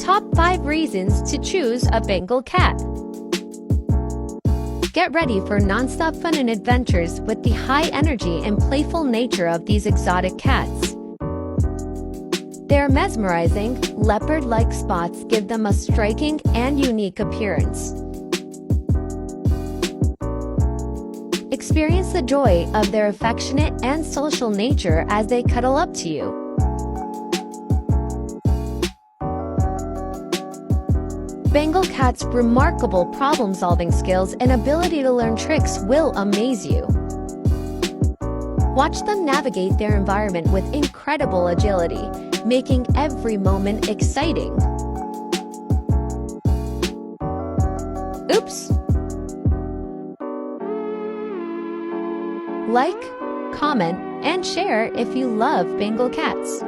Top 5 reasons to choose a Bengal cat. Get ready for non-stop fun and adventures with the high energy and playful nature of these exotic cats. Their mesmerizing, leopard-like spots give them a striking and unique appearance. Experience the joy of their affectionate and social nature as they cuddle up to you. Bengal Cat's remarkable problem-solving skills and ability to learn tricks will amaze you. Watch them navigate their environment with incredible agility, making every moment exciting. Oops! Like, comment, and share if you love Bengal cats.